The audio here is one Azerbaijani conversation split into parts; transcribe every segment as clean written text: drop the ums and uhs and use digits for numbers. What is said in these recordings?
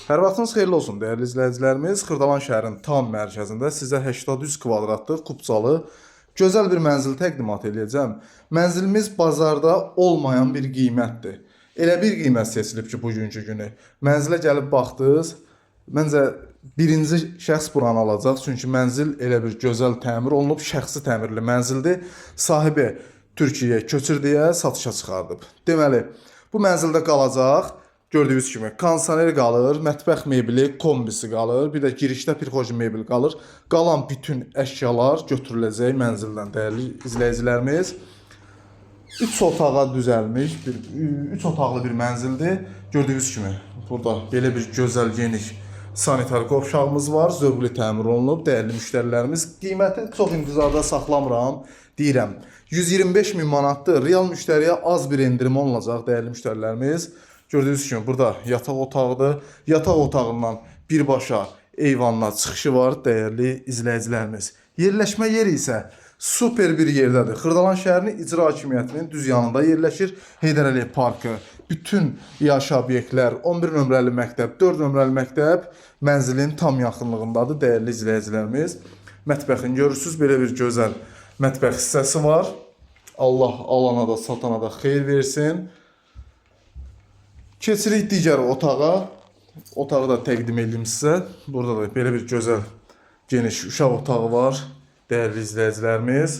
Hər vaxtınız xeyirli olsun dəyərli izləyicilərimiz. Xırdalan şəhərin tam mərkəzində sizə 80-100 kvadratlıq kupçalı gözəl bir mənzil təqdimat edəcəm. Mənzilimiz bazarda olmayan bir qiymətdir. Elə bir qiymət seçilib ki, bugünkü günü. Mənzilə gəlib baxdınız, məncə birinci şəxs buranı alacaq. Çünki mənzil elə bir gözəl təmir olunub, şəxsi təmirli mənzildir. Sahibi Türkiyəyə köçür deyə satışa çıxardıb. Deməli, bu mənzildə qalacaq. Gördüyünüz kimi kondisioner qalır, mətbəx mebeli, kombisi qalır, bir də girişdə pirxoji mebel qalır. Qalan bütün əşyalar götürüləcək mənzildən dəyərli izləyicilərimiz. 3 otağa düzəlmiş, 3 otaqlı bir mənzildir. Gördüyünüz kimi burada belə bir gözəl geniş sanitar qovşağımız var, zövqlü təmir olunub dəyərli müştərilərimiz. Qiyməti çox intizarda saxlamıram, deyirəm. 125 min manatdır. Real müştəriyə az bir endirim olunacaq dəyərli müştərilərimiz. Gördüyünüz kimi burada yataq otağıdır. Yataq otağından birbaşa eyvanla çıxışı var dəyərli izləyicilərimiz. Yerləşmə yeri isə super bir yerdədir. Xırdalan şəhərinin icra hakimiyyətinin düz yanında yerləşir. Heydər Əliyev parkı, bütün yaşayış obyektlər, 11 nömrəli məktəb, 4 nömrəli məktəb mənzilin tam yaxınlığındadır dəyərli izləyicilərimiz. Mətbəxini görürsünüz, belə bir gözəl mətbəx hissəsi var. Allah alana da satana da xeyir versin. Keçirik digər otağa. Otağı da təqdim edeyim sizə. Burada da belə bir gözəl geniş uşaq otağı var dəyərli izləyicilərimiz.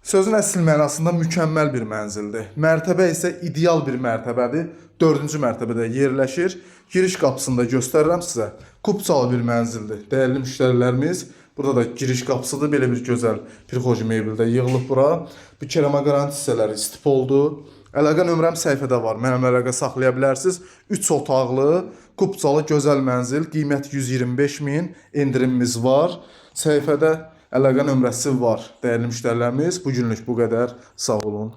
Sözün əsl mənasında mükəmməl bir mənzildir. Mərtəbə isə ideal bir mərtəbədir. 4-cü mərtəbədə yerləşir. Giriş qapısında göstərirəm sizə. Kupçalı bir mənzildir dəyərli müştərilərimiz. Burada da giriş qapısıdır. Belə bir gözəl pirxoji mebeldə yığılıb bura. Bu kerama qarant hissələri istif oldu. Əlaqə nömrəm səhifədə var. Mənimlə əlaqə saxlaya bilərsiniz. 3 otaqlı, kupçalı gözəl mənzil. Qiymət 125 min. Endirimimiz var. Səhifədə əlaqə nömrəsi var. Dəyərli müştərilərimiz, bugünlük bu qədər. Sağ olun.